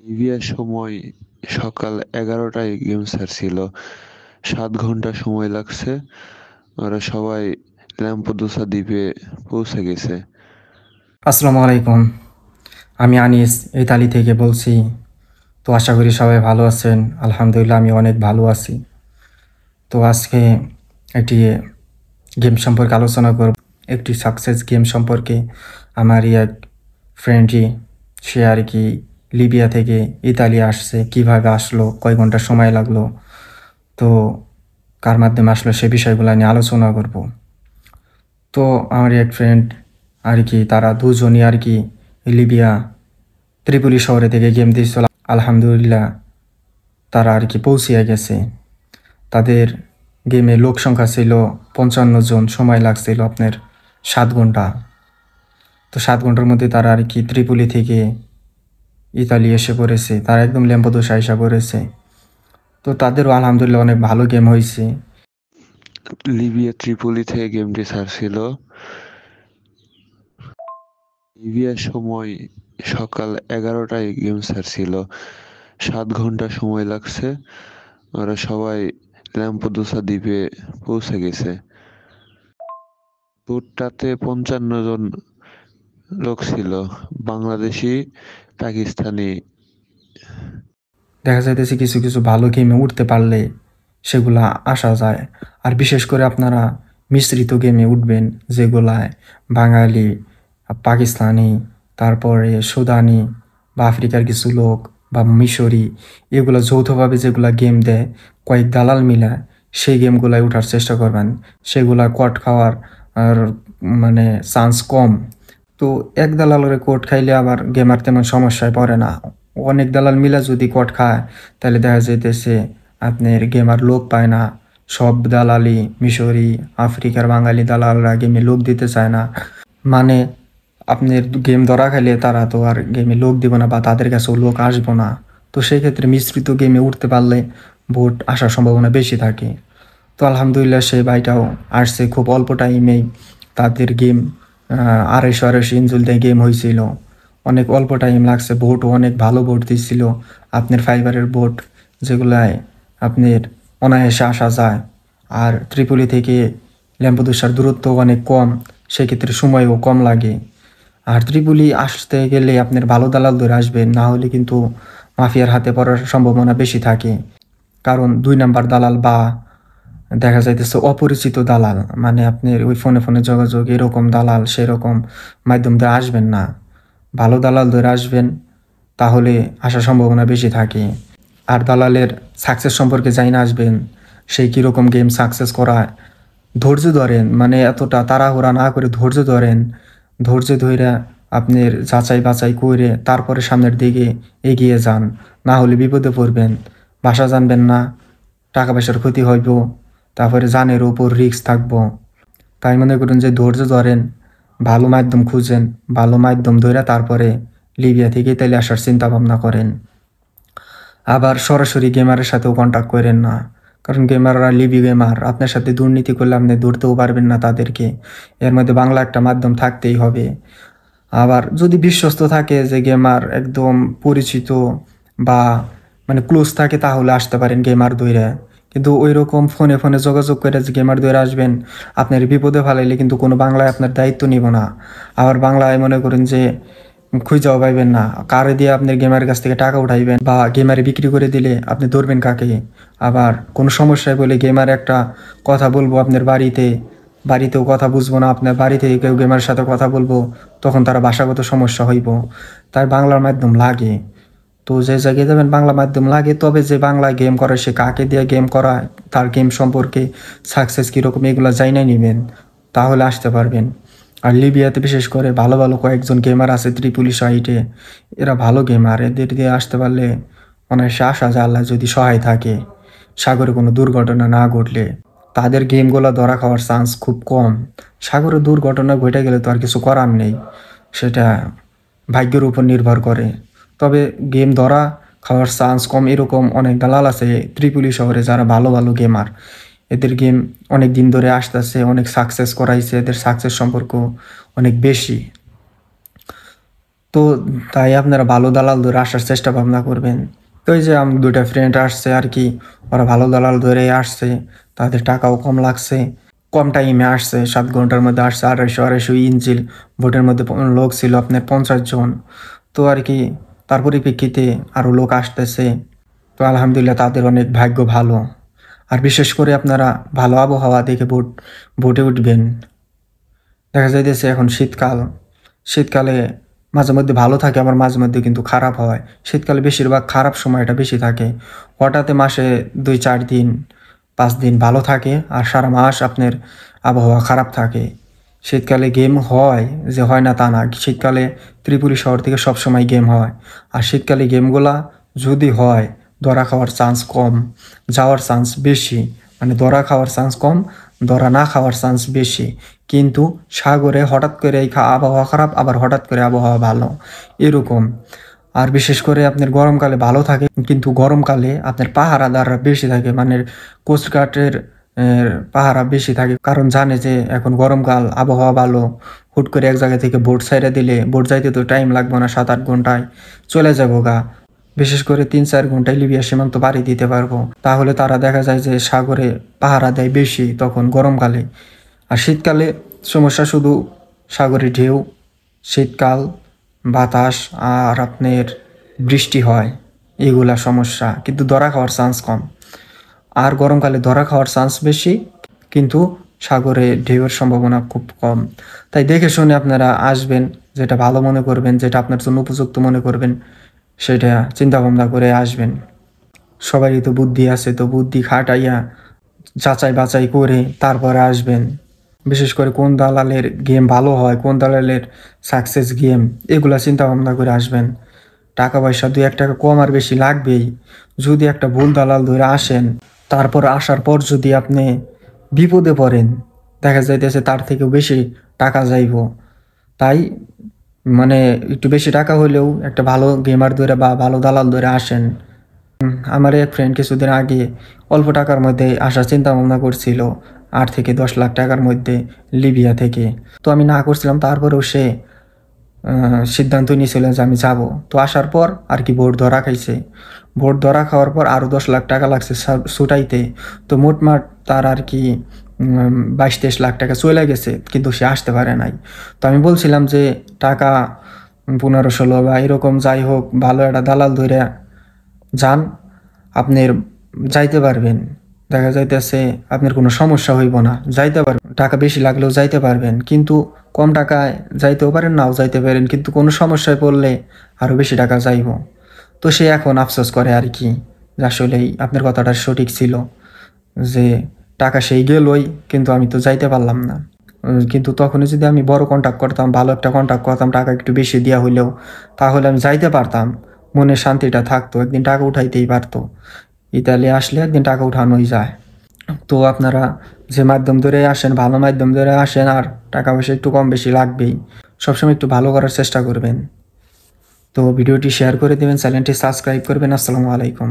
লিবিয়ার সময় সকাল 11টায় গেম ছাড়ছিল। 7 ঘন্টা সময় লাগছে। ওরা সবাই ল্যাম্পেদুসা দ্বীপে পৌঁছে গেছে। আসসালামু আলাইকুম। আমি আনিস ইতালি থেকে বলছি। তো আশা করি সবাই ভালো আছেন। আলহামদুলিল্লাহ আমি অনেক ভালো আছি। তো আজকে একটি গেম সম্পর্কে আলোচনা করব। একটি সাকসেস গেম সম্পর্কে আমারই এক ফ্রেন্ডই সে আর কি লিবিয়া থেকে ইতালি আসছে, কিভাবে আসলো, কয় ঘন্টা সময় লাগলো, তো কার মাধ্যমে আসলো সে বিষয়গুলো নিয়ে আলোচনা করব। তো আমার এক ফ্রেন্ড আর কি তারা দুজনই আর কি লিবিয়া ত্রিপুলি শহরে থেকে গেম দিয়েছিল। আলহামদুলিল্লাহ তারা আর কি পৌঁছিয়ে গেছে। তাদের গেমে লোক সংখ্যা ছিল 55 জন, সময় লাগছিল আপনার 7 ঘন্টা। তো 7 ঘন্টার মধ্যে তারা আর কি ত্রিপুলি থেকে ইতালি এসে পড়েছে, তারা একদম ল্যাম্পেদুসা এসে পড়েছে। তো তাদেরও আলহামদুলিল্লাহ অনেক ভালো গেম হয়েছে। লিবিয়া ত্রিপোলি থেকে গেমটি ছাড়ছিল। লিবিয়ার সময় সকাল 11টায় গেম ছাড়ছিল। 7 ঘন্টা সময় লাগছে। ওরা সবাই ল্যাম্পেদুসা দ্বীপে পৌঁছে গেছে। বোটটাতে 55 জন লোক ছিল, বাংলাদেশি, পাকিস্তানি। দেখা যাইতেছে কিছু কিছু ভালো গেমে উঠতে পারলে সেগুলা আসা যায়। আর বিশেষ করে আপনারা মিশ্রিত গেমে উঠবেন, যেগুলায় বাঙালি, পাকিস্তানি, তারপরে সুদানি বা আফ্রিকার কিছু লোক বা মিশরি, এগুলো যৌথভাবে যেগুলা গেম দেয় কয়েক দালাল মিলা, সেই গেমগুলায় ওঠার চেষ্টা করবেন। সেগুলা কট খাওয়ার আর মানে চান্স কম। তো এক দালালের কোড খাইলে আবার গেমার তেমন সমস্যায় পড়ে না। অনেক দালাল মিলা যদি কোড খায় তাহলে দেখা যাইতেছে আপনার গেমার লোক পায় না। সব দালালি মিশরি, আফ্রিকার বাঙালি দালালরা গেমে লোক দিতে চায় না। মানে আপনার গেম ধরা খাইলে তারা তো আর গেমে লোক দিব না বা তাদের কাছেও লোক আসবো না। তো সেই ক্ষেত্রে মিশ্রিত গেমে উঠতে পারলে ভোট আসার সম্ভাবনা বেশি থাকে। তো আলহামদুলিল্লাহ সেই ভাইটাও আসছে খুব অল্প টাইমেই। তাদের গেম 250 ইঞ্জুল দিয়ে গেম হয়েছিল। অনেক অল্প টাইম লাগছে, বোটও অনেক ভালো বোট দিচ্ছিল। আপনার ফাইবারের বোট যেগুলায় আপনার অনায়াসে আসা যায়। আর ত্রিপলি থেকে ল্যাম্পেদুসার দূরত্ব অনেক কম, সেক্ষেত্রে সময়ও কম লাগে। আর ত্রিপলি আসতে গেলে আপনার ভালো দালাল ধরে আসবেন, না হলে কিন্তু মাফিয়ার হাতে পড়ার সম্ভাবনা বেশি থাকে। কারণ 2 নাম্বার দালাল বা দেখা যাইতেছে অপরিচিত দালাল, মানে আপনার ওই ফোনে ফোনে যোগাযোগ এরকম দালাল সেরকম মাধ্যম দিয়ে আসবেন না। ভালো দালাল ধরে আসবেন, তাহলে আসার সম্ভাবনা বেশি থাকে। আর দালালের সাকসেস সম্পর্কে জানি না আসবেন, সেই কীরকম গেম সাকসেস করায়। ধৈর্য ধরেন, মানে এতটা তাড়াহুড়া না করে ধৈর্য ধরেন। ধৈর্য ধইরা আপনার যাচাই বাছাই করে তারপরে সামনের দিকে এগিয়ে যান, না হলে বিপদে পড়বেন। ভাষা জানবেন না, টাকা পয়সার ক্ষতি হইব, তারপরে জানের উপর রিস্ক থাকবো। তাই মনে করুন যে ধৈর্য ধরেন, ভালো মাধ্যম খুঁজেন, ভালো মাধ্যম ধরে তারপরে লিবিয়া থেকে ইতালি আসার চিন্তা ভাবনা করেন। আবার সরাসরি গেমারের সাথেও কন্ট্যাক্ট করেন না, কারণ গেমাররা লিবি গেমার, আপনার সাথে দুর্নীতি করলে আপনি ধরতেও পারবেন না তাদেরকে। এর মধ্যে বাংলা একটা মাধ্যম থাকতেই হবে। আবার যদি বিশ্বস্ত থাকে যে গেমার একদম পরিচিত বা মানে ক্লোজ থাকে, তাহলে আসতে পারেন গেমার দইরা। কিন্তু ওই রকম ফোনে ফোনে যোগাযোগ করে যে গেমার দইরা আসবেন, আপনার বিপদে ফেলাইলে কিন্তু কোনো বাংলায় আপনার দায়িত্ব নিব না। আবার বাংলায় মনে করেন যে খুঁজাও পাইবেন না, কারে দিয়ে আপনার গেমারের কাছ থেকে টাকা উঠাইবেন বা গেমারে বিক্রি করে দিলে আপনি ধরবেন কাকে। আবার কোনো সমস্যায় বলে গেমার একটা কথা বলবো আপনার বাড়িতে, বাড়িতেও কথা বুঝবো না, আপনার বাড়ি থেকে কেউ গেমারের সাথে কথা বলবো, তখন তারা ভাষাগত সমস্যা হইব। তাই বাংলার মাধ্যম লাগে। তো যে জায়গায় যাবেন বাংলা মাধ্যম লাগে, তবে যে বাংলায় গেম করে সে কাকে দিয়ে গেম করায়, তার গেম সম্পর্কে সাকসেস কীরকম এগুলো জাইনা নিবেন, তাহলে আসতে পারবেন। আর লিবিয়াতে বিশেষ করে ভালো ভালো কয়েকজন গেমার আছে ত্রিপুলি সাইটে, এরা ভালো গেমার, এদের দিয়ে আসতে পারলে অনায়াসে আসা যায়, আল্লাহ যদি সহায় থাকে। সাগরে কোনো দুর্ঘটনা না ঘটলে তাদের গেমগুলো ধরা খাওয়ার চান্স খুব কম। সাগরে দুর্ঘটনা ঘটে গেলে তো আর কিছু করার নেই, সেটা ভাগ্যের উপর নির্ভর করে। তবে গেম ধরা খাওয়ার চান্স কম এরকম অনেক দালাল আছে ত্রিপুলি শহরে যারা ভালো ভালো গেমার। এদের গেম অনেক দিন ধরে আসতেছে, অনেক সাকসেস করাইছে, এদের সাকসেস সম্পর্ক অনেক বেশি। তো তাই আপনারা ভালো দালাল ধরে আসার চেষ্টা ভাবনা করবেন। তো এই যে আমার 2টা ফ্রেন্ড আসছে আর কি, ওরা ভালো দালাল ধরে আসছে, তাদের টাকাও কম লাগছে, কম টাইমে আসছে, 7 ঘন্টার মধ্যে আসছে। 250 ইঞ্চিল ভোটের মধ্যে লোক ছিল আপনার 50 জন। তো আর কি তার পরিপ্রেক্ষিতে আরও লোক আসতেছে। তো আলহামদুলিল্লাহ তাদের অনেক ভাগ্য ভালো। আর বিশেষ করে আপনারা ভালো আবহাওয়া দেখে ভোটে উঠবেন। দেখা যাইতেছে এখন শীতকাল, শীতকালে মাঝে মধ্যে ভালো থাকে, আবার মাঝে মধ্যে কিন্তু খারাপ হয়। শীতকালে বেশিরভাগ খারাপ সময়টা বেশি থাকে। হঠাৎ মাসে 2-4 দিন 5 দিন ভালো থাকে, আর সারা মাস আপনার আবহাওয়া খারাপ থাকে। শীতকালে গেম হয়, যে হয় না তা না। শীতকালে ত্রিপুরা শহর থেকে সবসময় গেম হয়। আর শীতকালে গেমগুলা যদি হয়, ধরা খাওয়ার চান্স কম, যাওয়ার চান্স বেশি। মানে ধরা খাওয়ার চান্স কম, ধরা না খাওয়ার চান্স বেশি। কিন্তু সাগরে হঠাৎ করে এই আবহাওয়া খারাপ, আবার হঠাৎ করে আবহাওয়া ভালো, এরকম। আর বিশেষ করে আপনার গরমকালে ভালো থাকে, কিন্তু গরমকালে আপনার পাহারাদাররা বেশি থাকে, মানে কোস্টগার্ডের পাহারা বেশি থাকে। কারণ জানে যে এখন গরমকাল, আবহাওয়া ভালো, হুট করে এক জায়গা থেকে বোট ছাইড়া দিলে, বোট যাইতে তো টাইম লাগবে না, 7-8 ঘন্টায় চলে যাবো গা। বিশেষ করে 3-4 ঘন্টায় লিবিয়া সীমান্ত পাড়ি দিতে পারবো। তাহলে তারা দেখা যায় যে সাগরে পাহারা দেয় বেশি তখন গরমকালে। আর শীতকালে সমস্যা শুধু সাগরে ঢেউ, শীতকাল, বাতাস, আর আপনার বৃষ্টি হয়, এগুলা সমস্যা। কিন্তু ধরা খাওয়ার চান্স কম। আর গরমকালে ধরা খাওয়ার চান্স বেশি, কিন্তু সাগরে ঢেউয়ের সম্ভাবনা খুব কম। তাই দেখে শুনে আপনারা আসবেন, যেটা ভালো মনে করবেন, যেটা আপনার জন্য উপযুক্ত মনে করবেন, সেটা চিন্তা ভাবনা করে আসবেন। সবারই তো বুদ্ধি আছে, তো বুদ্ধি খাটাইয়া যাচাই বাছাই করে তারপরে আসবেন। বিশেষ করে কোন দালালের গেম ভালো হয়, কোন দালালের সাকসেস গেম, এগুলা চিন্তা ভাবনা করে আসবেন। টাকা পয়সা 2-1 টাকা কম আর বেশি লাগবেই। যদি একটা ভুল দালাল ধরে আসেন, তারপর আসার পর যদি আপনি বিপদে পড়েন, দেখা যাইতেছে তার থেকেও বেশি টাকা যাইব। তাই মানে একটু বেশি টাকা হলেও একটা ভালো গেমার ধরে বা ভালো দালাল ধরে আসেন। আমার এক ফ্রেন্ড কিছুদিন আগে অল্প টাকার মধ্যে আসার চিন্তা ভাবনা করছিল, 8 থেকে 10 লাখ টাকার মধ্যে, লিবিয়া থেকে। তো আমি না করছিলাম, তারপরেও সে সিদ্ধান্ত নিয়েছিল যে আমি যাব। তো আসার পর আর কি ভোট ধরা খাইছে। ভোট ধরা খাওয়ার পর আরও 10 লাখ টাকা লাগছে ছুটাইতে। তো মোটমাট তার আর কি 22-23 লাখ টাকা চলে গেছে, কিন্তু সে আসতে পারে নাই। তো আমি বলছিলাম যে টাকা 15-16 বা এরকম যাই হোক, ভালো একটা দালাল ধরে যান, আপনার যাইতে পারবেন। দেখা যাইতেছে আপনার কোনো সমস্যা হইব না, যাইতে পারবেন। টাকা বেশি লাগলেও যাইতে পারবেন, কিন্তু কম টাকায় যাইতেও পারেন, নাও যাইতে পারেন, কিন্তু কোনো সমস্যায় পড়লে আরও বেশি টাকা যাইব। তো সে এখন আফসোস করে আর কি, যে আসলেই আপনার কথাটা সঠিক ছিল, যে টাকা সেই গেলই, কিন্তু আমি তো যাইতে পারলাম না। কিন্তু তখনই যদি আমি বড় কন্ট্যাক্ট করতাম, ভালো একটা কন্ট্যাক্ট করতাম, টাকা একটু বেশি দেওয়া হইলেও, তাহলে আমি যাইতে পারতাম, মনে শান্তিটা থাকতো, একদিন টাকা উঠাইতেই পারতো। ইতালি আসলে একদিন টাকা উঠানোই যায়। তো আপনারা যে মাধ্যম ধরে আসেন, ভালো মাধ্যম ধরে আসেন, আর টাকা পয়সা একটু কম বেশি লাগবেই, সবসময় একটু ভালো করার চেষ্টা করবেন। তো ভিডিওটি শেয়ার করে দেবেন, চ্যানেলটি সাবস্ক্রাইব করবেন। আসসালামু আলাইকুম।